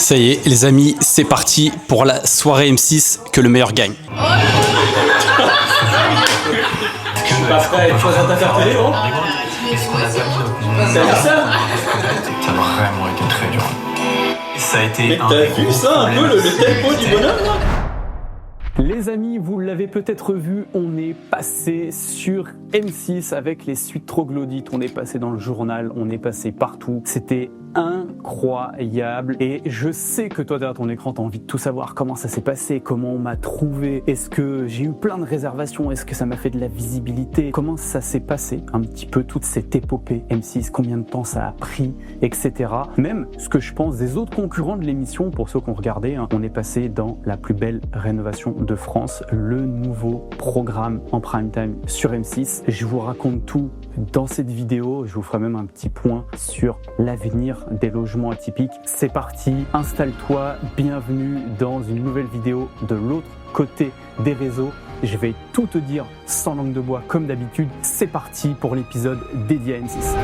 Ça y est, les amis, c'est parti pour la soirée M6, que le meilleur gagne. Après, tu vas t'interpeller, non? Est-ce qu'on a pas mis nos C'est ça? Ça a vraiment été très dur. Ça a été Mais t'as vu ça un peu le tempo du bonhomme là? Les amis, vous l'avez peut-être vu, on est passé sur M6 avec les suites troglodytes, on est passé dans le journal, on est passé partout. C'était incroyable et je sais que toi derrière ton écran t'as envie de tout savoir, comment ça s'est passé, comment on m'a trouvé, est-ce que j'ai eu plein de réservations, est-ce que ça m'a fait de la visibilité, comment ça s'est passé, un petit peu toute cette épopée M6, combien de temps ça a pris, etc. Même ce que je pense des autres concurrents de l'émission, pour ceux qui ont regardé, on est passé dans la plus belle rénovation de France, le nouveau programme en prime time sur M6. Je vous raconte tout dans cette vidéo, je vous ferai même un petit point sur l'avenir des logements atypiques. C'est parti, installe-toi, bienvenue dans une nouvelle vidéo de l'autre côté des réseaux. Je vais tout te dire sans langue de bois comme d'habitude. C'est parti pour l'épisode dédié à M6.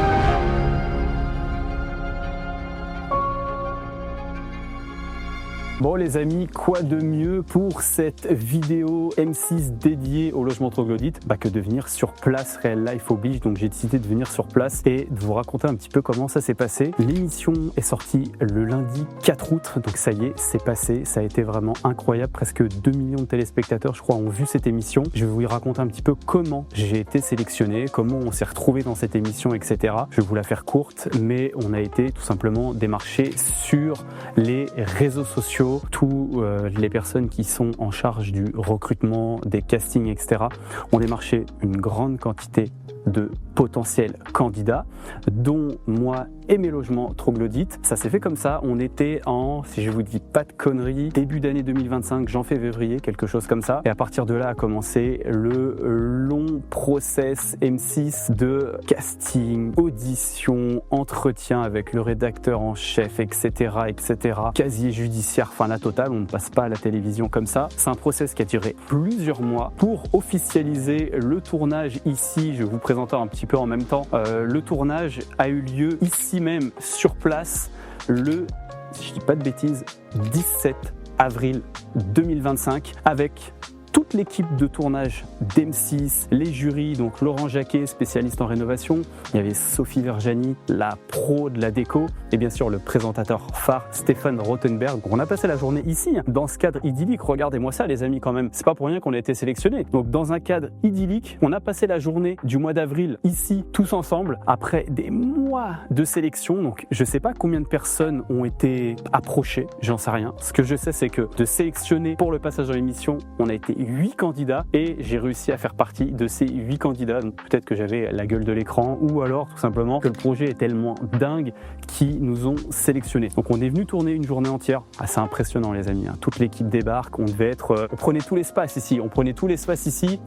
Bon les amis, quoi de mieux pour cette vidéo M6 dédiée au logement troglodyte que de venir sur place, réel life oblige. Donc j'ai décidé de venir sur place et de vous raconter un petit peu comment ça s'est passé. L'émission est sortie le lundi 4 août, donc ça y est, c'est passé. Ça a été vraiment incroyable, presque 2 millions de téléspectateurs je crois ont vu cette émission. Je vais vous raconter un petit peu comment j'ai été sélectionné, comment on s'est retrouvé dans cette émission, etc. Je vais vous la faire courte, mais on a été tout simplement démarché sur les réseaux sociaux. Tous les personnes qui sont en charge du recrutement, des castings, etc. ont démarché une grande quantité de potentiels candidats, dont moi et mes logements troglodytes. Ça s'est fait comme ça, on était en, si je vous dis pas de conneries, début d'année 2025, janvier-février, quelque chose comme ça. Et à partir de là a commencé le long process M6 de casting, audition, entretien avec le rédacteur en chef, etc., etc. Casier judiciaire, enfin la totale, on ne passe pas à la télévision comme ça. C'est un process qui a duré plusieurs mois pour officialiser le tournage ici. Je vais vous présenter un petit peu en même temps. Le tournage a eu lieu ici même sur place le, si je dis pas de bêtises, 17 avril 2025 avec toute l'équipe de tournage d'M6, les jurys, donc Laurent Jacquet, spécialiste en rénovation, il y avait Sophie Verjani, la pro de la déco, et bien sûr le présentateur phare Stéphane Rothenberg. On a passé la journée ici, dans ce cadre idyllique, regardez-moi ça les amis quand même, c'est pas pour rien qu'on a été sélectionnés. Donc dans un cadre idyllique, on a passé la journée du mois d'avril ici, tous ensemble, après des mois de sélection, donc je sais pas combien de personnes ont été approchées, j'en sais rien. Ce que je sais c'est que de sélectionner pour le passage dans l'émission, on a été 8 candidats et j'ai réussi à faire partie de ces 8 candidats. Donc peut-être que j'avais la gueule de l'écran ou alors tout simplement que le projet est tellement dingue qu'ils nous ont sélectionnés. Donc on est venu tourner une journée entière. C'est impressionnant les amis, toute l'équipe débarque, on devait être, on prenait tout l'espace ici,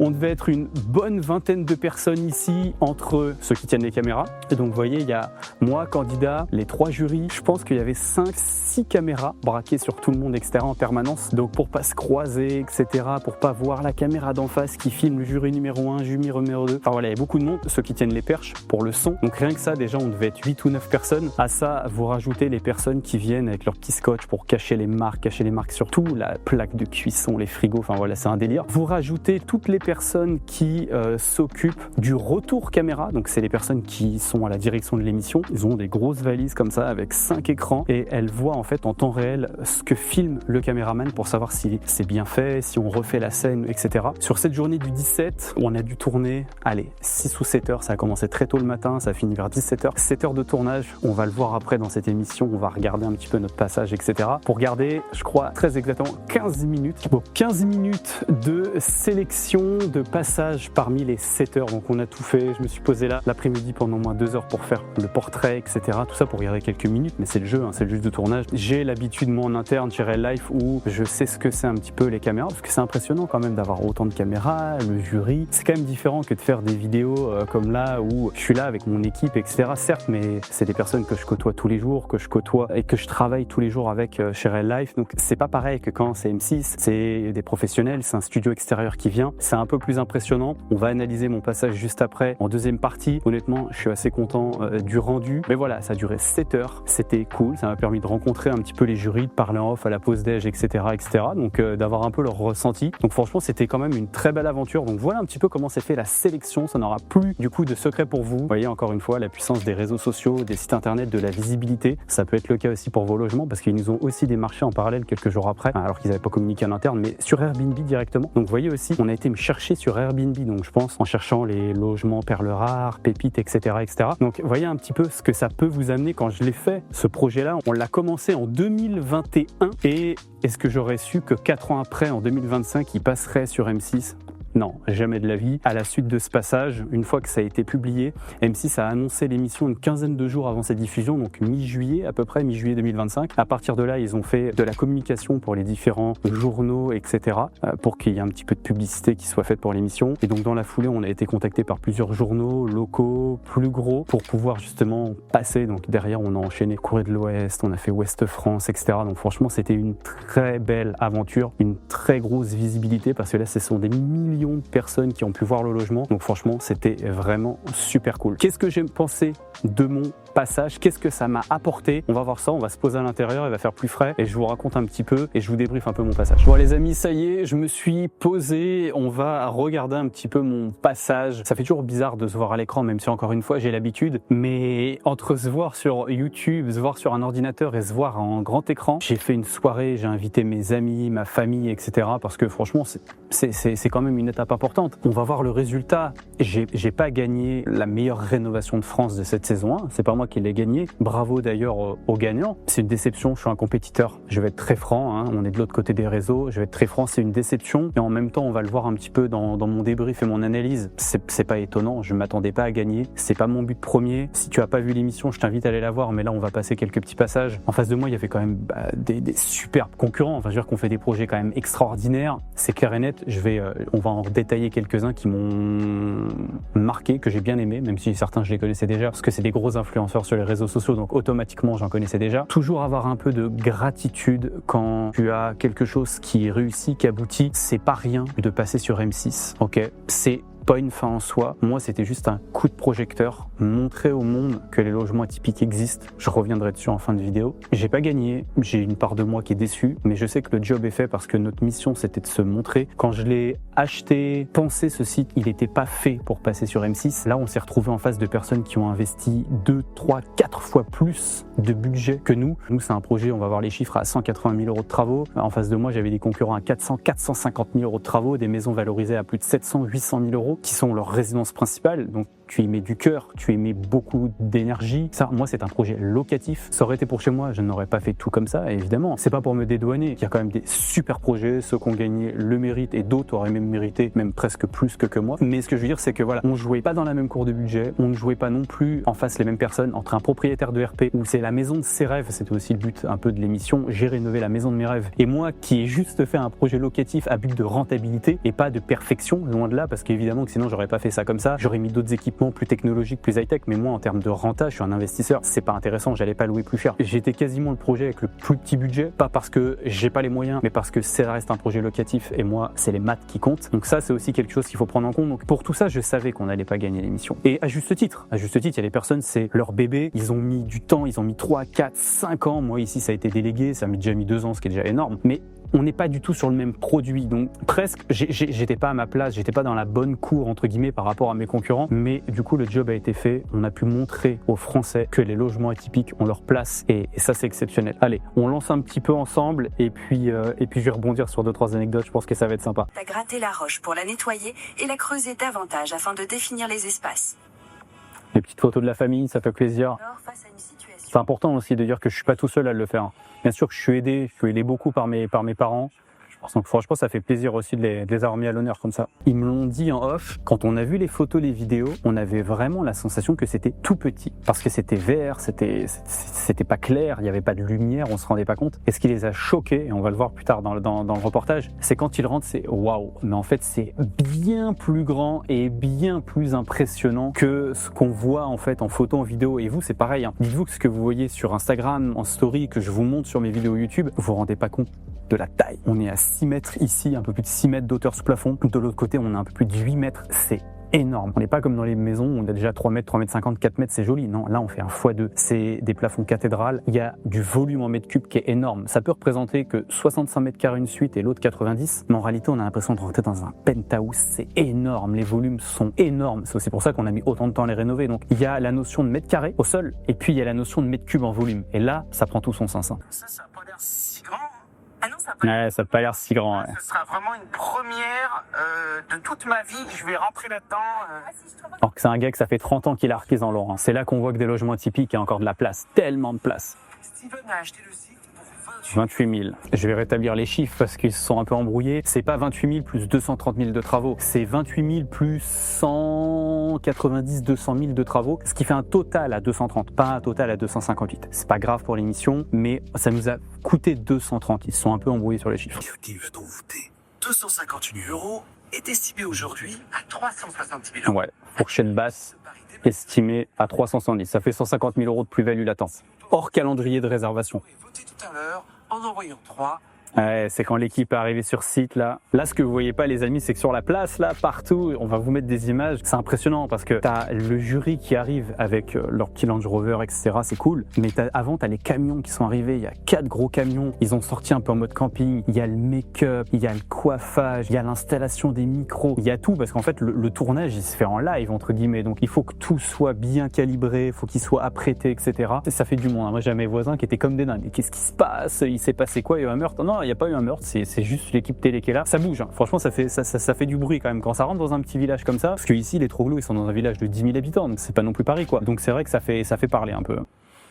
on devait être une bonne vingtaine de personnes ici entre ceux qui tiennent les caméras. Et donc vous voyez, il y a moi, candidat, les 3 jurys, je pense qu'il y avait 5-6 caméras braquées sur tout le monde, etc. en permanence. Donc pour pas se croiser, etc., pour pas voir la caméra d'en face qui filme le jury numéro 1, jury numéro 2. Enfin voilà, il y a beaucoup de monde, ceux qui tiennent les perches pour le son. Donc rien que ça, déjà, on devait être 8 ou 9 personnes. À ça, vous rajoutez les personnes qui viennent avec leur petit scotch pour cacher les marques surtout la plaque de cuisson, les frigos. Enfin voilà, c'est un délire. Vous rajoutez toutes les personnes qui s'occupent du retour caméra. Donc c'est les personnes qui sont à la direction de l'émission. Ils ont des grosses valises comme ça avec 5 écrans et elles voient en fait en temps réel ce que filme le caméraman pour savoir si c'est bien fait, si on refait la scène, etc. Sur cette journée du 17, on a dû tourner, 6 ou 7 heures, ça a commencé très tôt le matin, ça a fini vers 17 heures. 7 heures de tournage, on va le voir après dans cette émission, on va regarder un petit peu notre passage, etc. Pour garder, je crois, très exactement 15 minutes. Bon, 15 minutes de sélection, de passage parmi les 7 heures. Donc on a tout fait, je me suis posé là l'après-midi pendant au moins 2 heures pour faire le portrait, etc. Tout ça pour regarder quelques minutes, mais c'est le jeu, c'est le jeu de tournage. J'ai l'habitude, moi en interne, chez Real Life, où je sais ce que c'est un petit peu les caméras, parce que c'est impressionnant. impressionnant quand même d'avoir autant de caméras, le jury. C'est quand même différent que de faire des vidéos comme là où je suis là avec mon équipe, etc. Certes, mais c'est des personnes que je côtoie tous les jours, que je côtoie et que je travaille tous les jours avec chez Real Life. Donc c'est pas pareil que quand c'est M6, c'est des professionnels, c'est un studio extérieur qui vient. C'est un peu plus impressionnant. On va analyser mon passage juste après en deuxième partie. Honnêtement, je suis assez content du rendu. Mais voilà, ça a duré 7 heures. C'était cool. Ça m'a permis de rencontrer un petit peu les jurys, de parler en off à la pause déj, etc., etc. Donc d'avoir un peu leur ressenti. Donc franchement, c'était quand même une très belle aventure. Donc voilà un petit peu comment s'est fait la sélection. Ça n'aura plus du coup de secret pour vous. Vous voyez encore une fois la puissance des réseaux sociaux, des sites internet, de la visibilité. Ça peut être le cas aussi pour vos logements parce qu'ils nous ont aussi démarché en parallèle quelques jours après, alors qu'ils n'avaient pas communiqué en interne, mais sur Airbnb directement. Donc vous voyez aussi, on a été me chercher sur Airbnb. Donc je pense en cherchant les logements perles rares, pépites, etc., etc. Donc vous voyez un petit peu ce que ça peut vous amener quand je l'ai fait. Ce projet-là, on l'a commencé en 2021 et est-ce que j'aurais su que 4 ans après, en 2025, il passerait sur M6 ? Non, jamais de la vie. À la suite de ce passage, une fois que ça a été publié, M6 a annoncé l'émission une quinzaine de jours avant sa diffusion, donc mi-juillet à peu près, mi-juillet 2025. À partir de là, ils ont fait de la communication pour les différents journaux, etc., pour qu'il y ait un petit peu de publicité qui soit faite pour l'émission. Et donc dans la foulée, on a été contacté par plusieurs journaux locaux, plus gros, pour pouvoir justement passer. Donc derrière, on a enchaîné Courrier de l'Ouest, on a fait Ouest France, etc. Donc franchement, c'était une très belle aventure, une très grosse visibilité, parce que là, ce sont des millions de personnes qui ont pu voir le logement. Donc franchement, c'était vraiment super cool. Qu'est-ce que j'ai pensé de mon passage? Qu'est-ce que ça m'a apporté? On va voir ça, on va se poser à l'intérieur, il va faire plus frais et je vous raconte un petit peu et je vous débriefe un peu mon passage. Bon les amis, ça y est, je me suis posé, on va regarder un petit peu mon passage. Ça fait toujours bizarre de se voir à l'écran, même si encore une fois j'ai l'habitude, mais entre se voir sur YouTube, se voir sur un ordinateur et se voir en grand écran, j'ai fait une soirée, j'ai invité mes amis, ma famille, etc. parce que franchement, c'est quand même une étape importante. On va voir le résultat. J'ai pas gagné la meilleure rénovation de France de cette saison 1, c'est pas moi qui l'ai gagné. Bravo d'ailleurs aux gagnants. C'est une déception, je suis un compétiteur. Je vais être très franc, hein. On est de l'autre côté des réseaux, je vais être très franc, c'est une déception. Et en même temps, on va le voir un petit peu dans mon débrief et mon analyse. C'est pas étonnant, je m'attendais pas à gagner. C'est pas mon but premier. Si tu as pas vu l'émission, je t'invite à aller la voir, mais là on va passer quelques petits passages. En face de moi, il y avait quand même des superbes concurrents. Enfin, je veux dire qu'on fait des projets quand même extraordinaires. C'est clair et net. On va en détailler quelques-uns qui m'ont marqué, que j'ai bien aimé, même si certains je les connaissais déjà, parce que c'est des gros influenceurs sur les réseaux sociaux, donc automatiquement j'en connaissais déjà. Toujours avoir un peu de gratitude quand tu as quelque chose qui réussit, qui aboutit. C'est pas rien de passer sur M6, ok? C'est pas une fin en soi. Moi, c'était juste un coup de projecteur, montrer au monde que les logements atypiques existent. Je reviendrai dessus en fin de vidéo. J'ai pas gagné, j'ai une part de moi qui est déçue, mais je sais que le job est fait parce que notre mission, c'était de se montrer. Quand je l'ai acheté, pensé ce site, il n'était pas fait pour passer sur M6. Là, on s'est retrouvé en face de personnes qui ont investi 2, 3, 4 fois plus de budget que nous. Nous, c'est un projet, on va voir les chiffres, à 180 000 euros de travaux. En face de moi, j'avais des concurrents à 400, 450 000 euros de travaux, des maisons valorisées à plus de 700, 800 000 euros, qui sont leur résidence principale. Donc tu y mets du cœur, tu y mets beaucoup d'énergie. Ça, moi, c'est un projet locatif. Ça aurait été pour chez moi, je n'aurais pas fait tout comme ça, évidemment. C'est pas pour me dédouaner. Il y a quand même des super projets, ceux qui ont gagné le mérite et d'autres auraient même mérité, même presque plus que moi. Mais ce que je veux dire, c'est que voilà, on jouait pas dans la même cour de budget, on ne jouait pas non plus en face les mêmes personnes, entre un propriétaire de RP où c'est la maison de ses rêves, c'était aussi le but un peu de l'émission, j'ai rénové la maison de mes rêves. Et moi qui ai juste fait un projet locatif à but de rentabilité et pas de perfection, loin de là, parce qu'évidemment que sinon j'aurais pas fait ça comme ça, j'aurais mis d'autres équipements plus technologiques, plus high-tech, mais moi en termes de renta, je suis un investisseur, c'est pas intéressant, j'allais pas louer plus cher. J'étais quasiment le projet avec le plus petit budget, pas parce que j'ai pas les moyens, mais parce que ça reste un projet locatif et moi c'est les maths qui comptent. Donc ça c'est aussi quelque chose qu'il faut prendre en compte. Donc pour tout ça, je savais qu'on n'allait pas gagner l'émission. Et à juste titre, il y a des personnes, c'est leur bébé, ils ont mis du temps, ils ont mis 3, 4, 5 ans. Moi ici ça a été délégué, ça m'a déjà mis 2 ans, ce qui est déjà énorme. Mais on n'est pas du tout sur le même produit, donc presque, j'étais pas à ma place, j'étais pas dans la bonne cour entre guillemets par rapport à mes concurrents, mais du coup le job a été fait, on a pu montrer aux Français que les logements atypiques ont leur place et ça c'est exceptionnel. Allez, on lance un petit peu ensemble et puis je vais rebondir sur 2-3 anecdotes, je pense que ça va être sympa. T'as gratté la roche pour la nettoyer et la creuser davantage afin de définir les espaces. Les petites photos de la famille, ça fait plaisir. Alors, face à une situation... C'est important aussi de dire que je suis pas tout seul à le faire. Bien sûr que je suis aidé beaucoup par mes parents. Donc franchement, ça fait plaisir aussi de les avoir mis à l'honneur comme ça. Ils me l'ont dit en off, quand on a vu les photos, les vidéos, on avait vraiment la sensation que c'était tout petit. Parce que c'était vert, c'était pas clair, il n'y avait pas de lumière, on se rendait pas compte. Et ce qui les a choqués, et on va le voir plus tard dans le reportage, c'est quand ils rentrent, c'est waouh. Mais en fait, c'est bien plus grand et bien plus impressionnant que ce qu'on voit en fait en photo, en vidéo. Et vous, c'est pareil. Hein. Dites-vous que ce que vous voyez sur Instagram, en story, que je vous montre sur mes vidéos YouTube, vous vous rendez pas compte de la taille. On est à 6 mètres ici, un peu plus de 6 mètres d'auteur sous plafond. De l'autre côté, on a un peu plus de 8 mètres. C'est énorme. On n'est pas comme dans les maisons où on a déjà 3 mètres, 3 mètres 50, 4 mètres, c'est joli. Non, là, on fait un x2. C'est des plafonds cathédrales. Il y a du volume en mètres cubes qui est énorme. Ça peut représenter que 65 mètres carrés une suite et l'autre 90. Mais en réalité, on a l'impression de rentrer dans un penthouse. C'est énorme. Les volumes sont énormes. C'est aussi pour ça qu'on a mis autant de temps à les rénover. Donc, il y a la notion de mètres carrés au sol et puis il y a la notion de mètres cubes en volume. Et là, ça prend tout son sens. Hein. Ça n'a pas l'air si grand. Ah non, ça Ouais, ça n'a pas l'air si grand. Ouais. Ce sera vraiment une première de toute ma vie. Je vais rentrer là-dedans. Alors que c'est un gars que ça fait 30 ans qu'il a arqué en Laurent. C'est là qu'on voit que des logements typiques, il y a encore de la place. Tellement de place. Steven a acheté le site pour 28 000. Je vais rétablir les chiffres parce qu'ils se sont un peu embrouillés. C'est pas 28 000 plus 230 000 de travaux. C'est 28 000 plus 190, 200 000 de travaux. Ce qui fait un total à 230, pas un total à 258. C'est pas grave pour l'émission, mais ça nous a coûté 230. Ils se sont un peu embrouillés sur les chiffres. L'effectif dont vous coûtez 251 € est estimé aujourd'hui à 370 000 €. Ouais, fourchette basse estimée à 370. Ça fait 150 000 € de plus-value latente. Hors calendrier de réservation. Vous pouvez voter tout à l'heure en envoyant 3. Ouais, c'est quand l'équipe est arrivée sur site là. Là, ce que vous voyez pas, les amis, c'est que sur la place, là, partout, on va vous mettre des images. C'est impressionnant parce que t'as le jury qui arrive avec leur petit Range Rover, etc. C'est cool. Mais avant, t'as les camions qui sont arrivés. Il y a 4 gros camions. Ils ont sorti un peu en mode camping. Il y a le make-up, il y a le coiffage, il y a l'installation des micros. Il y a tout parce qu'en fait, le tournage, il se fait en live entre guillemets. Donc, il faut que tout soit bien calibré, il faut qu'il soit apprêté, etc. Et ça fait du monde. Moi, j'avais mes voisins qui étaient comme des dingues. Qu'est-ce qui se passe? Il s'est passé quoi? Il y a eu un meurtre? Non, il n'y a pas eu un meurtre, c'est juste l'équipe télé qui est là. Ça bouge, hein. Franchement, ça fait du bruit quand même quand ça rentre dans un petit village comme ça. Parce que ici, les Troglous, ils sont dans un village de 10 000 habitants, donc c'est pas non plus Paris, quoi. Donc c'est vrai que ça fait parler un peu.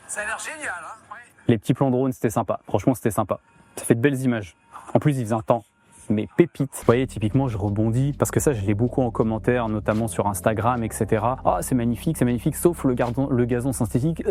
Ça a l'air génial, hein. Ouais. Les petits plans drone, c'était sympa. Franchement, c'était sympa. Ça fait de belles images. En plus, il faisait un temps. Mais pépites. Vous voyez, typiquement, je rebondis parce que ça, je l'ai beaucoup en commentaire, notamment sur Instagram, etc. Ah, c'est magnifique, sauf le gazon synthétique.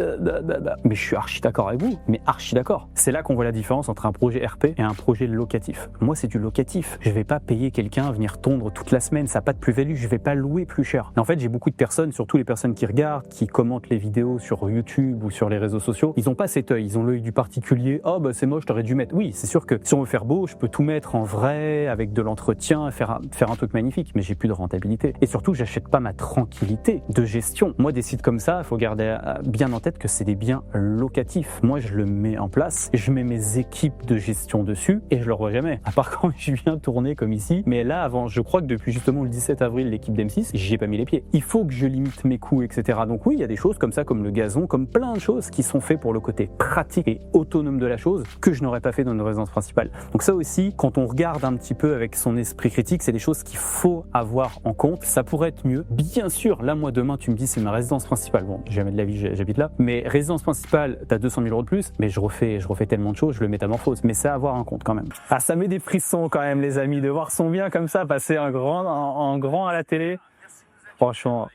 Mais je suis archi d'accord avec vous, mais archi d'accord. C'est là qu'on voit la différence entre un projet RP et un projet locatif. Moi, c'est du locatif. Je vais pas payer quelqu'un à venir tondre toute la semaine, ça n'a pas de plus-value, je vais pas louer plus cher. Et en fait, j'ai beaucoup de personnes, surtout les personnes qui regardent, qui commentent les vidéos sur YouTube ou sur les réseaux sociaux, ils ont pas cet œil, ils ont l'œil du particulier. Oh, bah c'est moche, t'aurais dû mettre. Oui, c'est sûr que si on veut faire beau, je peux tout mettre en vrai, avec de l'entretien, faire un truc magnifique, mais j'ai plus de rentabilité. Et surtout, j'achète pas ma tranquillité de gestion. Moi, des sites comme ça, il faut garder bien en tête que c'est des biens locatifs. Moi, je le mets en place, je mets mes équipes de gestion dessus et je le revois jamais. À part quand je viens tourner comme ici. Mais là, avant, je crois que depuis justement le 17 avril, l'équipe d'M6, j'y ai pas mis les pieds. Il faut que je limite mes coûts, etc. Donc oui, il y a des choses comme ça, comme le gazon, comme plein de choses qui sont faites pour le côté pratique et autonome de la chose que je n'aurais pas fait dans une résidence principale. Donc ça aussi, quand on regarde un petit peu avec son esprit critique, c'est des choses qu'il faut avoir en compte. Ça pourrait être mieux. Bien sûr, là, moi, demain, tu me dis c'est ma résidence principale. Bon, jamais de la vie, j'habite là. Mais résidence principale, t'as 200 000 € de plus, mais je refais tellement de choses, je le métamorphose. Mais c'est à avoir en compte quand même. Ah, ça met des frissons quand même, les amis, de voir son bien comme ça, passer en grand à la télé. Franchement.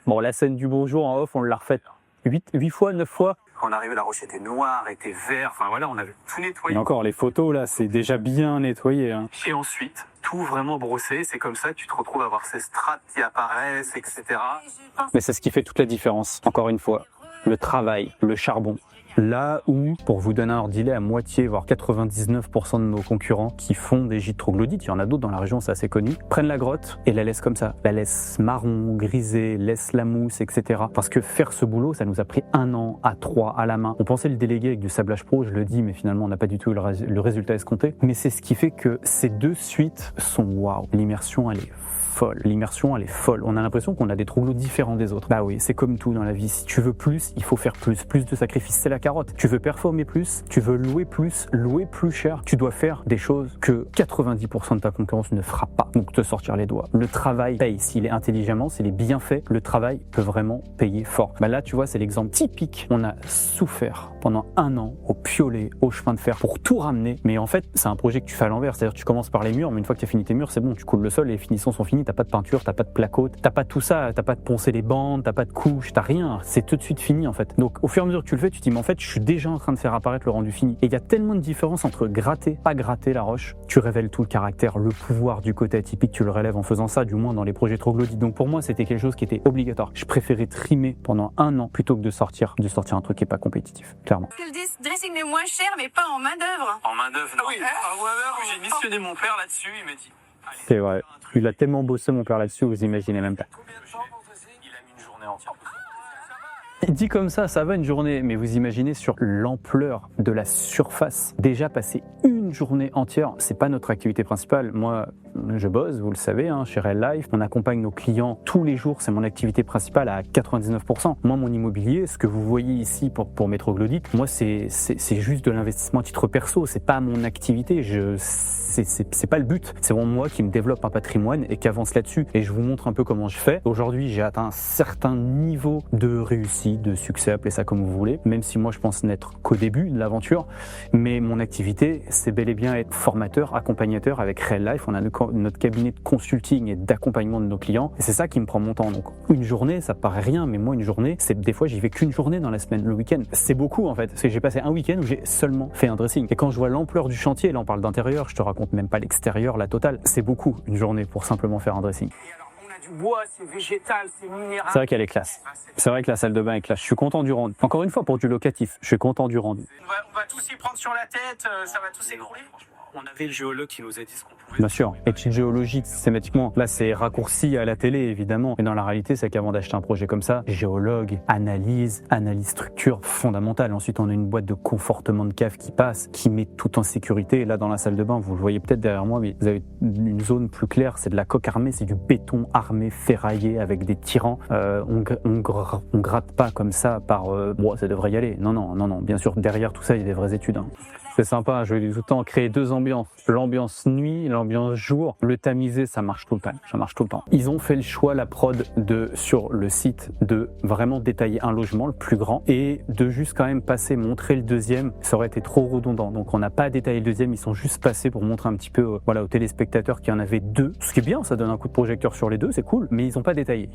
Bon, la scène du bonjour en off, on l'a refaite 8 fois, 9 fois. Quand on arrivait, la roche était noire, était vert. Enfin voilà, on avait tout nettoyé. Et encore, les photos là, c'est déjà bien nettoyé. Hein. Et ensuite, tout vraiment brossé. C'est comme ça que tu te retrouves à avoir ces strates qui apparaissent, etc. Mais c'est ce qui fait toute la différence. Encore une fois, le travail, le charbon. Là où, pour vous donner un ordre d'idée, à moitié, voire 99% de nos concurrents qui font des gîtes troglodytes, il y en a d'autres dans la région, c'est assez connu, prennent la grotte et la laissent comme ça. La laissent marron, grisée, laissent la mousse, etc. Parce que faire ce boulot, ça nous a pris 1 an à 3 à la main. On pensait le déléguer avec du sablage pro, je le dis, mais finalement, on n'a pas du tout le résultat escompté. Mais c'est ce qui fait que ces 2 suites sont waouh. L'immersion, elle est folle. L'immersion, elle est folle. On a l'impression qu'on a des troglodytes différents des autres. Bah oui, c'est comme tout dans la vie. Si tu veux plus, il faut faire plus. Plus de sacrifices, c'est la carotte. Tu veux performer plus, tu veux louer plus cher. Tu dois faire des choses que 90% de ta concurrence ne fera pas. Donc te sortir les doigts. Le travail paye. S'il est intelligemment, s'il est bien fait, le travail peut vraiment payer fort. Bah là, tu vois, c'est l'exemple typique. On a souffert pendant 1 an au piolet, au chemin de fer pour tout ramener. Mais en fait, c'est un projet que tu fais à l'envers. C'est-à-dire tu commences par les murs, mais une fois que tu as fini tes murs, c'est bon, tu coules le sol et les finitions sont finies. T'as pas de peinture, t'as pas de placo, t'as pas tout ça, t'as pas de poncer les bandes, t'as pas de couches, t'as rien. C'est tout de suite fini en fait. Donc au fur et à mesure que tu le fais, tu te dis mais en fait, je suis déjà en train de faire apparaître le rendu fini. Et il y a tellement de différence entre gratter, pas gratter la roche. Tu révèles tout le caractère, le pouvoir du côté atypique, tu le relèves en faisant ça, du moins dans les projets troglodytes. Donc pour moi, c'était quelque chose qui était obligatoire. Je préférais trimer pendant 1 an plutôt que de sortir un truc qui est pas compétitif, clairement. Le dressing est moins cher, mais pas en main-d'œuvre. En main-d'œuvre, non. En main-d'œuvre, j'ai missionné mon père là-dessus, il m'a dit. C'est vrai. Il a tellement bossé mon père là-dessus, vous imaginez même pas. Il a mis une journée entière. Dit comme ça va une journée, mais vous imaginez sur l'ampleur de la surface. Déjà passer une journée entière, c'est pas notre activité principale. Moi, je bosse, vous le savez, chez Real Life. On accompagne nos clients tous les jours, c'est mon activité principale à 99%. Moi, mon immobilier, ce que vous voyez ici pour mes troglodytes, moi, c'est juste de l'investissement à titre perso. C'est pas mon activité. C'est pas le but. C'est vraiment moi qui me développe un patrimoine et qui avance là-dessus. Et je vous montre un peu comment je fais. Aujourd'hui, j'ai atteint un certain niveau de réussite, de succès, appelez ça comme vous voulez, même si moi je pense n'être qu'au début de l'aventure, mais mon activité c'est bel et bien être formateur, accompagnateur avec Real Life. On a notre cabinet de consulting et d'accompagnement de nos clients et c'est ça qui me prend mon temps. Donc une journée ça paraît rien, mais moi une journée, c'est des fois j'y vais qu'une journée dans la semaine, le week-end. C'est beaucoup en fait, parce que j'ai passé un week-end où j'ai seulement fait un dressing et quand je vois l'ampleur du chantier, là on parle d'intérieur, je te raconte même pas l'extérieur, la totale, c'est beaucoup une journée pour simplement faire un dressing. Du bois, c'est végétal, c'est minéral. C'est vrai qu'elle est classe. C'est vrai que la salle de bain est classe. Je suis content du rendu. Encore une fois, pour du locatif, je suis content du rendu. On va tous y prendre sur la tête, ça va tous s'écrouler. On avait le géologue qui nous a dit ce qu'on pouvait. Bien sûr. Et puis géologique, systématiquement, là c'est raccourci à la télé évidemment. Mais dans la réalité, c'est qu'avant d'acheter un projet comme ça, géologue, analyse structure fondamentale. Ensuite, on a une boîte de confortement de cave qui passe, qui met tout en sécurité. Et là, dans la salle de bain, vous le voyez peut-être derrière moi, mais vous avez une zone plus claire. C'est de la coque armée, c'est du béton armé ferraillé avec des tirants. On gratte pas comme ça par. Bon, ça devrait y aller. Non. Bien sûr, derrière tout ça, il y a des vraies études. C'est sympa, je vais tout le temps créer 2 ambiances. L'ambiance nuit, l'ambiance jour. Le tamisé, ça marche tout le temps. Ça marche tout le temps. Ils ont fait le choix, la prod, sur le site, de vraiment détailler un logement, le plus grand, et de juste quand même montrer le deuxième. Ça aurait été trop redondant. Donc on n'a pas détaillé le deuxième, ils sont juste passés pour montrer un petit peu aux téléspectateurs qu'il y en avait 2. Ce qui est bien, ça donne un coup de projecteur sur les 2, c'est cool. Mais ils n'ont pas détaillé.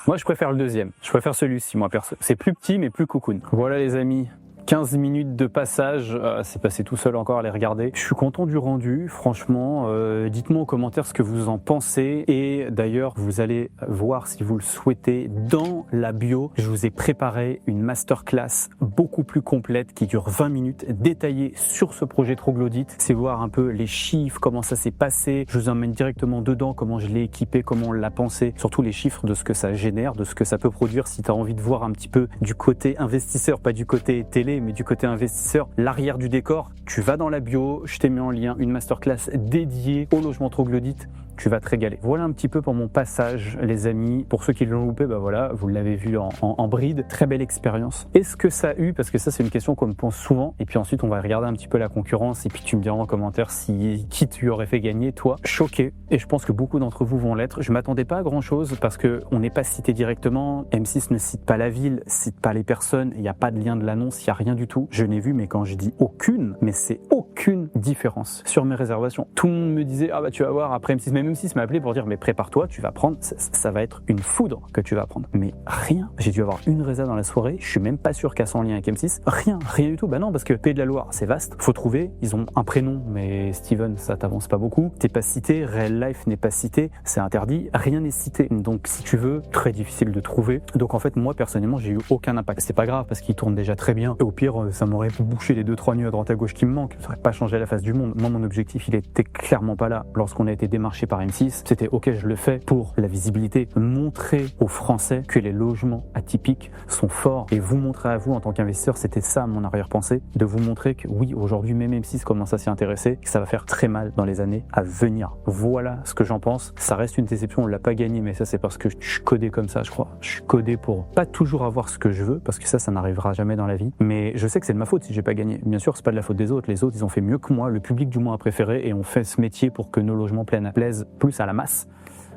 Moi, je préfère le deuxième. Je préfère celui-ci, moi, perso. C'est plus petit, mais plus cocoon. Voilà les amis. 15 minutes de passage, c'est passé tout seul encore à les regarder. Je suis content du rendu, franchement. Dites-moi en commentaire ce que vous en pensez. Et d'ailleurs, vous allez voir, si vous le souhaitez, dans la bio, je vous ai préparé une masterclass beaucoup plus complète qui dure 20 minutes, détaillée sur ce projet troglodyte. C'est voir un peu les chiffres, comment ça s'est passé. Je vous emmène directement dedans, comment je l'ai équipé, comment on l'a pensé. Surtout les chiffres de ce que ça génère, de ce que ça peut produire. Si tu as envie de voir un petit peu du côté investisseur, pas du côté télé, mais du côté investisseur, l'arrière du décor, tu vas dans la bio, je t'ai mis en lien une masterclass dédiée au logement troglodyte. Tu vas te régaler. Voilà un petit peu pour mon passage, les amis. Pour ceux qui l'ont loupé, voilà, vous l'avez vu en bride. Très belle expérience. Est-ce que ça a eu, parce que ça c'est une question qu'on me pose souvent, et puis ensuite on va regarder un petit peu la concurrence, et puis tu me diras en commentaire qui tu aurais fait gagner, toi. Choqué, et je pense que beaucoup d'entre vous vont l'être. Je m'attendais pas à grand chose, parce qu'on n'est pas cité directement. M6 ne cite pas la ville, cite pas les personnes, il n'y a pas de lien de l'annonce, il n'y a rien du tout. Je n'ai vu, mais quand je dis aucune, mais c'est aucune différence sur mes réservations. Tout le monde me disait, ah bah tu vas voir, après M6, même M6 m'a appelé pour dire mais prépare-toi, tu vas prendre, ça va être une foudre que tu vas prendre. Mais rien, j'ai dû avoir une résa dans la soirée, je suis même pas sûr qu'elle soit en lien avec M6, rien du tout. Bah non, parce que Pays de la Loire c'est vaste, faut trouver, ils ont un prénom mais Steven ça t'avance pas beaucoup, t'es pas cité, Real Life n'est pas cité, c'est interdit, rien n'est cité. Donc si tu veux, très difficile de trouver. Donc en fait moi personnellement j'ai eu aucun impact. C'est pas grave parce qu'ils tournent déjà très bien. Et au pire ça m'aurait bouché les 2-3 nœuds à droite à gauche qui me manquent, ça aurait pas changé la face du monde. Moi mon objectif il était clairement pas là. Lorsqu'on a été démarché par par M6, c'était ok, je le fais pour la visibilité, montrer aux Français que les logements atypiques sont forts et vous montrer à vous en tant qu'investisseur, c'était ça mon arrière-pensée, de vous montrer que oui, aujourd'hui même M6 commence à s'y intéresser, que ça va faire très mal dans les années à venir. Voilà ce que j'en pense. Ça reste une déception, on l'a pas gagné, mais ça c'est parce que je suis codé comme ça, je crois. Je suis codé pour pas toujours avoir ce que je veux, parce que ça n'arrivera jamais dans la vie. Mais je sais que c'est de ma faute si j'ai pas gagné. Bien sûr, c'est pas de la faute des autres. Les autres, ils ont fait mieux que moi. Le public du moins a préféré et on fait ce métier pour que nos logements plaisent plus à la masse.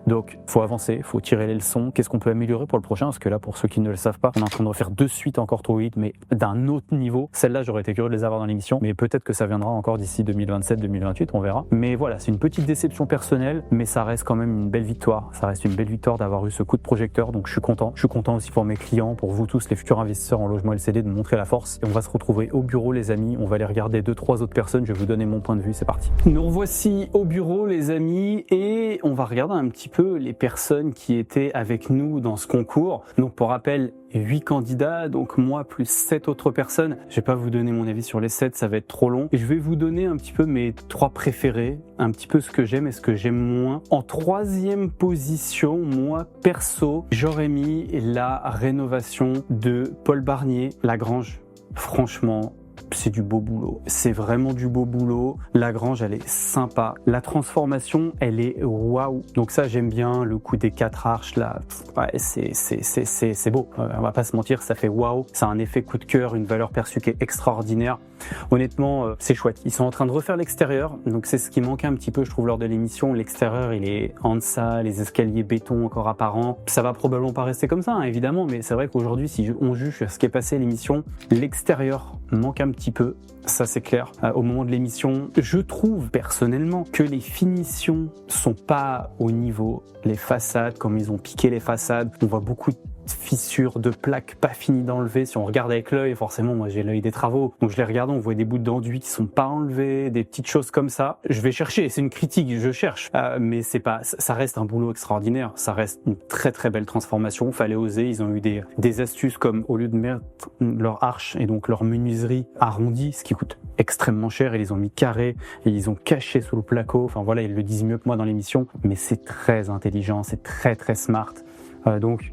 Donc, faut avancer, faut tirer les leçons. Qu'est-ce qu'on peut améliorer pour le prochain? Parce que là, pour ceux qui ne le savent pas, on est en train de refaire 2 suites encore trop vite, mais d'un autre niveau. Celle-là, j'aurais été curieux de les avoir dans l'émission, mais peut-être que ça viendra encore d'ici 2027-2028, on verra. Mais voilà, c'est une petite déception personnelle, mais ça reste quand même une belle victoire. Ça reste une belle victoire d'avoir eu ce coup de projecteur, donc je suis content. Je suis content aussi pour mes clients, pour vous tous, les futurs investisseurs en logement LCD, de montrer la force. Et on va se retrouver au bureau, les amis. On va aller regarder 2-3 autres personnes. Je vais vous donner mon point de vue. C'est parti. Nous revoici au bureau, les amis, et on va regarder un petit peu les personnes qui étaient avec nous dans ce concours. Donc pour rappel, 8 candidats, donc moi plus 7 autres personnes. Je vais pas vous donner mon avis sur les 7, ça va être trop long. Et je vais vous donner un petit peu mes 3 préférés, un petit peu ce que j'aime et ce que j'aime moins. En 3e position, moi perso, j'aurais mis la rénovation de Paul Barnier, La Grange. Franchement, c'est du beau boulot. C'est vraiment du beau boulot. La Grange, elle est sympa. La transformation, elle est waouh. Donc ça, j'aime bien. Le coup des 4 arches, là, ouais, c'est beau. On va pas se mentir, ça fait waouh. Ça a un effet coup de cœur, une valeur perçue qui est extraordinaire. Honnêtement, c'est chouette. Ils sont en train de refaire l'extérieur. Donc c'est ce qui manquait un petit peu, je trouve, lors de l'émission. L'extérieur, il est en deçà, les escaliers béton encore apparents. Ça va probablement pas rester comme ça, hein, évidemment. Mais c'est vrai qu'aujourd'hui, si on juge ce qui est passé à l'émission, l'extérieur manque un petit peu, ça c'est clair. Au moment de l'émission, je trouve personnellement que les finitions sont pas au niveau. Les façades, comme ils ont piqué les façades, on voit beaucoup de fissures, de plaques pas finies d'enlever. Si on regarde avec l'œil, forcément, moi j'ai l'œil des travaux, donc je les regarde, on voit des bouts d'enduit qui sont pas enlevés, des petites choses comme ça. Je vais chercher, c'est une critique, je cherche, mais c'est pas, ça reste un boulot extraordinaire, ça reste une très très belle transformation. Fallait oser, ils ont eu des astuces comme au lieu de mettre leur arche et donc leur menuiserie arrondie, ce qui coûte extrêmement cher, ils les ont mis carrés et ils ont caché sous le placo. Enfin voilà, ils le disent mieux que moi dans l'émission, mais c'est très intelligent, c'est très très smart. Donc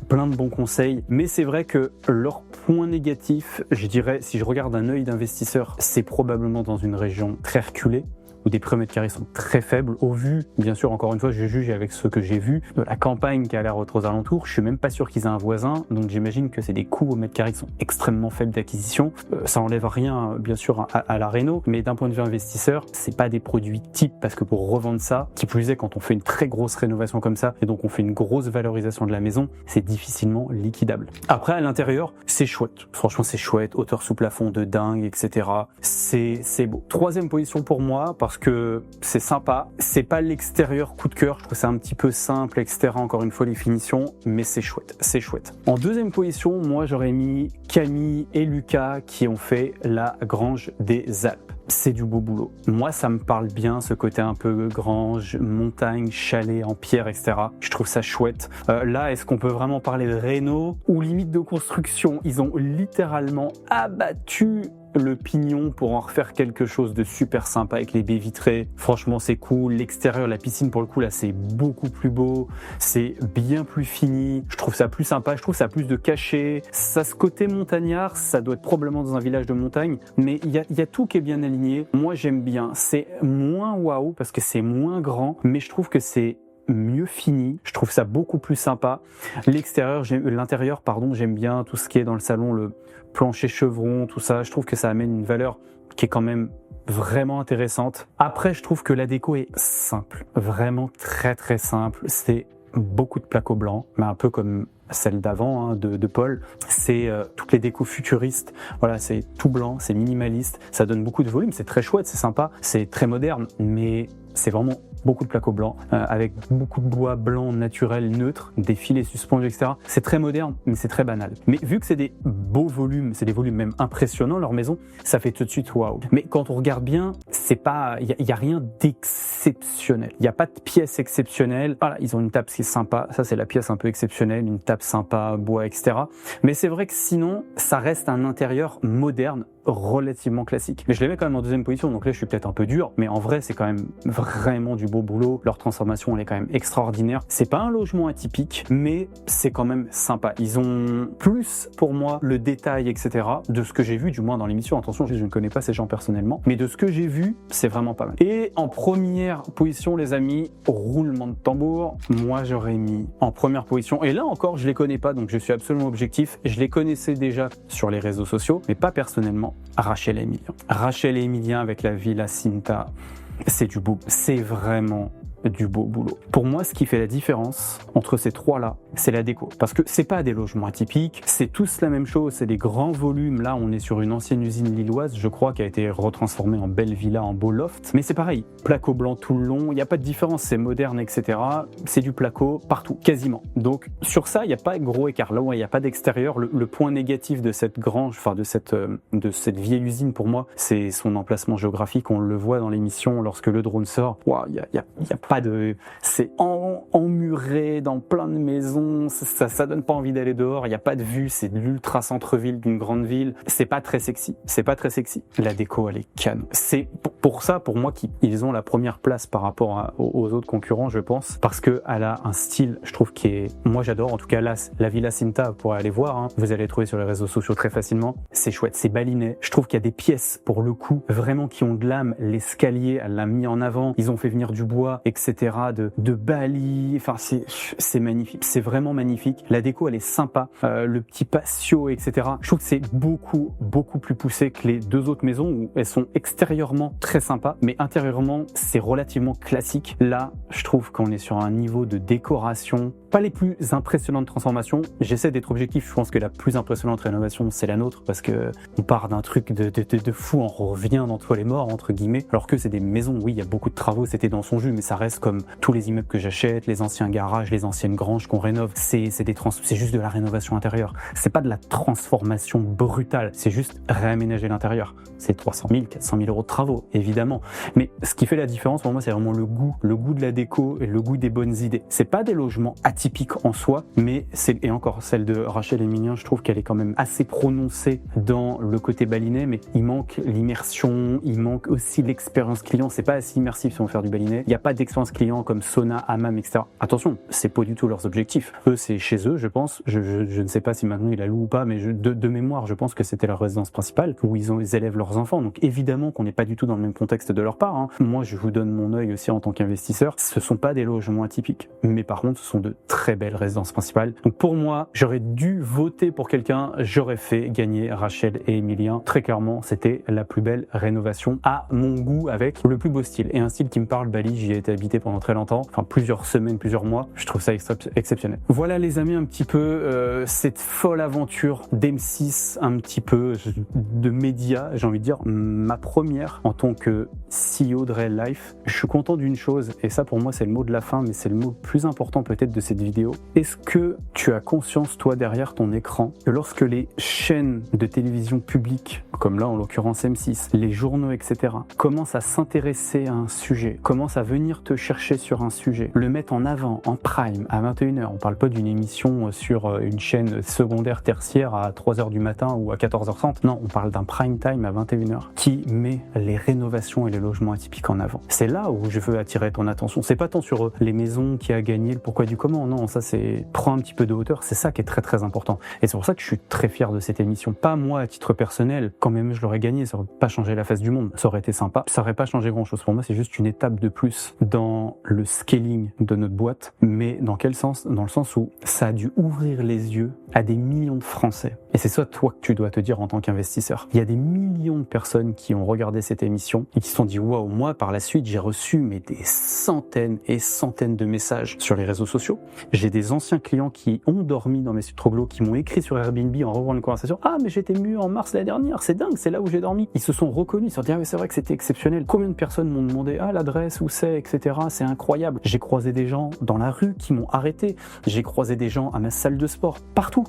plein de bons conseils, mais c'est vrai que leur point négatif, je dirais, si je regarde d'un œil d'investisseur, c'est probablement dans une région très reculée, où des prix au mètre carré sont très faibles, au vu, bien sûr, encore une fois, je juge avec ce que j'ai vu, de la campagne qui a l'air aux alentours. Je suis même pas sûr qu'ils aient un voisin, donc j'imagine que c'est des coûts au mètre carré qui sont extrêmement faibles d'acquisition. Ça enlève rien, bien sûr, à la réno, mais d'un point de vue investisseur, c'est pas des produits types, parce que pour revendre ça, qui plus est, quand on fait une très grosse rénovation comme ça, et donc on fait une grosse valorisation de la maison, c'est difficilement liquidable. Après, à l'intérieur, c'est chouette. Franchement, c'est chouette, hauteur sous plafond de dingue, etc. C'est beau. 3e position pour moi, parce que c'est sympa. C'est pas l'extérieur coup de cœur, je trouve ça un petit peu simple, etc. Encore une fois, les finitions, mais c'est chouette, c'est chouette. En 2e position, moi j'aurais mis Camille et Lucas qui ont fait La Grange des Alpes. C'est du beau boulot. Moi, ça me parle bien, ce côté un peu grange, montagne, chalet en pierre, etc. Je trouve ça chouette. Là, est-ce qu'on peut vraiment parler de réno ou limite de construction? Ils ont littéralement abattu le pignon pour en refaire quelque chose de super sympa avec les baies vitrées. Franchement, c'est cool. L'extérieur, la piscine, pour le coup, là, c'est beaucoup plus beau. C'est bien plus fini. Je trouve ça plus sympa. Je trouve ça plus de cachet. Ça, ce côté montagnard, ça doit être probablement dans un village de montagne, mais il y a tout qui est bien aligné. Moi, j'aime bien. C'est moins waouh parce que c'est moins grand, mais je trouve que c'est mieux fini. Je trouve ça beaucoup plus sympa. L'intérieur, j'aime bien tout ce qui est dans le salon, le plancher chevron, tout ça. Je trouve que ça amène une valeur qui est quand même vraiment intéressante. Après, je trouve que la déco est simple. Vraiment très très simple. C'est beaucoup de placo blanc, mais un peu comme celle d'avant, hein, de Paul. C'est toutes les décos futuristes. Voilà, c'est tout blanc, c'est minimaliste. Ça donne beaucoup de volume, c'est très chouette, c'est sympa. C'est très moderne, mais c'est vraiment beaucoup de placo blanc, avec beaucoup de bois blanc naturel neutre, des filets suspendus, etc. C'est très moderne, mais c'est très banal. Mais vu que c'est des beaux volumes, c'est des volumes même impressionnants, leur maison, ça fait tout de suite waouh. Mais quand on regarde bien, c'est pas, il y a rien d'exceptionnel. Il y a pas de pièce exceptionnelle. Voilà, ils ont une table qui est sympa. Ça, c'est la pièce un peu exceptionnelle, une table sympa, bois, etc. Mais c'est vrai que sinon, ça reste un intérieur moderne, relativement classique. Mais je les mets quand même en deuxième position, donc là je suis peut-être un peu dur, mais en vrai c'est quand même vraiment du beau boulot. Leur transformation elle est quand même extraordinaire. C'est pas un logement atypique, mais c'est quand même sympa. Ils ont plus pour moi le détail, etc. de ce que j'ai vu, du moins dans l'émission. Attention, je ne connais pas ces gens personnellement, mais de ce que j'ai vu, c'est vraiment pas mal. Et en première position, les amis, roulement de tambour, moi j'aurais mis en première position, et là encore je les connais pas, donc je suis absolument objectif, je les connaissais déjà sur les réseaux sociaux, mais pas personnellement, Rachel et Emilien. Rachel et Emilien avec la Villa Cinta, c'est du beau, c'est vraiment du beau boulot. Pour moi, ce qui fait la différence entre ces trois-là, c'est la déco. Parce que c'est pas des logements atypiques, c'est tous la même chose, c'est des grands volumes. Là, on est sur une ancienne usine lilloise, je crois, qui a été retransformée en belle villa, en beau loft. Mais c'est pareil, placo blanc tout le long, il n'y a pas de différence, c'est moderne, etc. C'est du placo partout, quasiment. Donc, sur ça, il n'y a pas de gros écart. Là où il n'y a pas d'extérieur, le point négatif de cette grange, enfin de cette vieille usine, pour moi, c'est son emplacement géographique. On le voit dans l'émission lorsque le drone sort. Il n'y a pas de... C'est emmuré dans plein de maisons, ça donne pas envie d'aller dehors, il n'y a pas de vue, c'est de l'ultra centre-ville d'une grande ville, c'est pas très sexy, La déco, elle est canon. C'est pour ça, pour moi, qu'ils ont la première place par rapport aux autres concurrents, je pense, parce qu'elle a un style, je trouve, qui est... Moi, j'adore, en tout cas, là, la Villa Cinta, vous pourrez aller voir, hein. Vous allez le trouver sur les réseaux sociaux très facilement. C'est chouette, c'est baliné. Je trouve qu'il y a des pièces, pour le coup, vraiment qui ont de l'âme. L'escalier, elle l'a mis en avant, ils ont fait venir du bois, etc., de Bali, enfin c'est magnifique, c'est vraiment magnifique. La déco elle est sympa, le petit patio, etc. Je trouve que c'est beaucoup plus poussé que les deux autres maisons où elles sont extérieurement très sympas, mais intérieurement c'est relativement classique. Là, je trouve qu'on est sur un niveau de décoration, pas les plus impressionnantes transformations. J'essaie d'être objectif, je pense que la plus impressionnante rénovation c'est la nôtre, parce que on part d'un truc de fou, on revient d'entre les morts, entre guillemets, alors que c'est des maisons, oui il y a beaucoup de travaux, c'était dans son jus, mais ça reste comme tous les immeubles que j'achète, les anciens garages, les anciennes granges qu'on rénove, c'est juste de la rénovation intérieure. C'est pas de la transformation brutale, c'est juste réaménager l'intérieur. C'est 300 000, 400 000 euros de travaux, évidemment. Mais ce qui fait la différence pour moi, c'est vraiment le goût de la déco et le goût des bonnes idées. C'est pas des logements atypiques en soi, mais et encore celle de Rachel et Emilien, je trouve qu'elle est quand même assez prononcée dans le côté baliné, mais il manque l'immersion, il manque aussi l'expérience client. C'est pas assez immersif si on veut faire du baliné. Il n'y a pas d'expérience client comme sauna, hammam, etc. Attention, c'est pas du tout leurs objectifs. Eux, c'est chez eux, je pense. Je ne sais pas si maintenant ils la louent ou pas, mais de mémoire, je pense que c'était leur résidence principale où ils élèvent leurs enfants. Donc évidemment qu'on n'est pas du tout dans le même contexte de leur part, hein. Moi, je vous donne mon œil aussi en tant qu'investisseur. Ce sont pas des logements atypiques, mais par contre, ce sont de très belles résidences principales. Donc pour moi, j'aurais dû voter pour quelqu'un. J'aurais fait gagner Rachel et Emilien. Très clairement, c'était la plus belle rénovation à mon goût, avec le plus beau style et un style qui me parle. Bali, j'y ai été habité pendant très longtemps, enfin plusieurs semaines, plusieurs mois. Je trouve ça exceptionnel. Voilà les amis, un petit peu cette folle aventure d'M6, un petit peu de médias, j'ai envie de dire, ma première en tant que CEO de Real Life. Je suis content d'une chose, et ça pour moi c'est le mot de la fin, mais c'est le mot le plus important peut-être de cette vidéo. Est-ce que tu as conscience, toi, derrière ton écran, que lorsque les chaînes de télévision publiques, comme là en l'occurrence M6, les journaux, etc., commencent à s'intéresser à un sujet, commencent à venir te chercher sur un sujet, le mettre en avant, en prime, à 21h. On parle pas d'une émission sur une chaîne secondaire, tertiaire à 3h du matin ou à 14h30. Non, on parle d'un prime time à 21h qui met les rénovations et les logements atypiques en avant. C'est là où je veux attirer ton attention. C'est pas tant sur les maisons qui a gagné, le pourquoi du comment. Non, ça c'est prends un petit peu de hauteur. C'est ça qui est très très important. Et c'est pour ça que je suis très fier de cette émission. Pas moi à titre personnel. Quand même je l'aurais gagné, ça aurait pas changé la face du monde. Ça aurait été sympa. Ça aurait pas changé grand chose. Pour moi, c'est juste une étape de plus dans le scaling de notre boîte. Mais dans quel sens? Dans le sens où ça a dû ouvrir les yeux à des millions de Français. Et c'est ça, toi, que tu dois te dire en tant qu'investisseur. Il y a des millions de personnes qui ont regardé cette émission et qui se sont dit, waouh, moi, par la suite, j'ai reçu des centaines et centaines de messages sur les réseaux sociaux. J'ai des anciens clients qui ont dormi dans mes Sutroglo, qui m'ont écrit sur Airbnb en revoyant une conversation. Ah, mais j'étais mieux en mars l'année dernière, c'est dingue, c'est là où j'ai dormi. Ils se sont reconnus, ils se sont dit, ah, mais c'est vrai que c'était exceptionnel. Combien de personnes m'ont demandé, ah, l'adresse, où c'est, etc. C'est incroyable. J'ai croisé des gens dans la rue qui m'ont arrêté. J'ai croisé des gens à ma salle de sport, partout.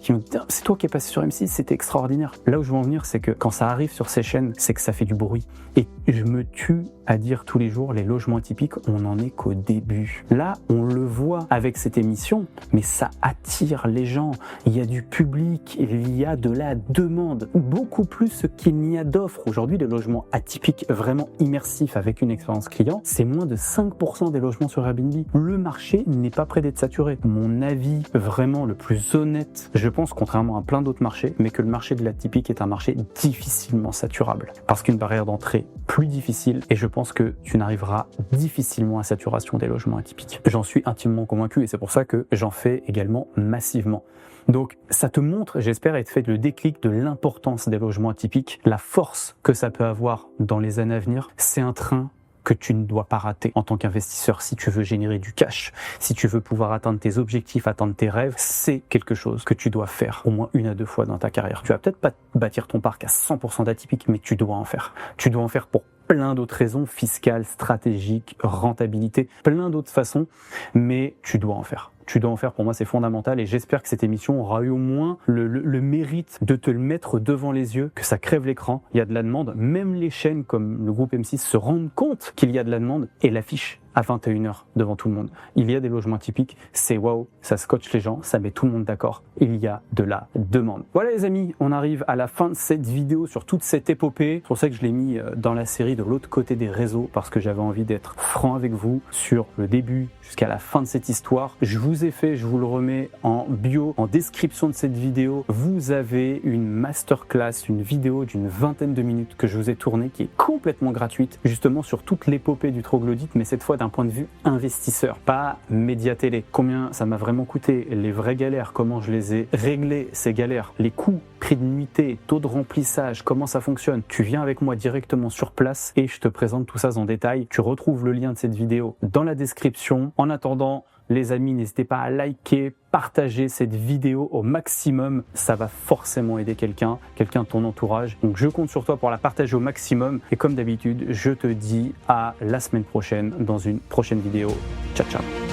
qui nous disent « c'est toi qui es passé sur M6, c'était extraordinaire ». Là où je veux en venir, c'est que quand ça arrive sur ces chaînes, c'est que ça fait du bruit. Et je me tue à dire tous les jours, les logements atypiques, on n'en est qu'au début. Là, on le voit avec cette émission, mais ça attire les gens. Il y a du public, il y a de la demande, beaucoup plus qu'il n'y a d'offres. Aujourd'hui, les logements atypiques vraiment immersifs avec une expérience client, c'est moins de 5% des logements sur Airbnb. Le marché n'est pas prêt d'être saturé. Mon avis vraiment le plus honnête, je pense, contrairement à plein d'autres marchés, mais que le marché de l'atypique est un marché difficilement saturable. Parce qu'une barrière d'entrée plus difficile, et je pense que tu n'arriveras difficilement à saturation des logements atypiques. J'en suis intimement convaincu et c'est pour ça que j'en fais également massivement. Donc ça te montre, j'espère, être fait le déclic de l'importance des logements atypiques, la force que ça peut avoir dans les années à venir. C'est un train que tu ne dois pas rater en tant qu'investisseur si tu veux générer du cash, si tu veux pouvoir atteindre tes objectifs, atteindre tes rêves. C'est quelque chose que tu dois faire au moins 1 à 2 fois dans ta carrière. Tu vas peut-être pas bâtir ton parc à 100% d'atypiques, mais tu dois en faire. Tu dois en faire pour plein d'autres raisons, fiscales, stratégiques, rentabilité, plein d'autres façons, mais tu dois en faire. Tu dois en faire, pour moi c'est fondamental et j'espère que cette émission aura eu au moins le mérite de te le mettre devant les yeux, que ça crève l'écran, il y a de la demande, même les chaînes comme le groupe M6 se rendent compte qu'il y a de la demande et l'affichent à 21h devant tout le monde. Il y a des logements typiques, c'est waouh, ça scotche les gens, ça met tout le monde d'accord, il y a de la demande. Voilà les amis, on arrive à la fin de cette vidéo sur toute cette épopée. C'est pour ça que je l'ai mis dans la série de l'autre côté des réseaux, parce que j'avais envie d'être franc avec vous sur le début jusqu'à la fin de cette histoire. Je vous ai fait, je vous le remets en bio, en description de cette vidéo, vous avez une masterclass, une vidéo d'une 20aine de minutes que je vous ai tournée, qui est complètement gratuite, justement sur toute l'épopée du troglodyte, mais cette fois d'un point de vue investisseur, pas média télé. Combien ça m'a vraiment coûté, les vraies galères, comment je les ai réglées, ces galères, les coûts, prix de nuitée, taux de remplissage, comment ça fonctionne. Tu viens avec moi directement sur place et je te présente tout ça en détail. Tu retrouves le lien de cette vidéo dans la description. En attendant, les amis, n'hésitez pas à liker, partager cette vidéo au maximum. Ça va forcément aider quelqu'un de ton entourage. Donc je compte sur toi pour la partager au maximum. Et comme d'habitude, je te dis à la semaine prochaine dans une prochaine vidéo. Ciao, ciao.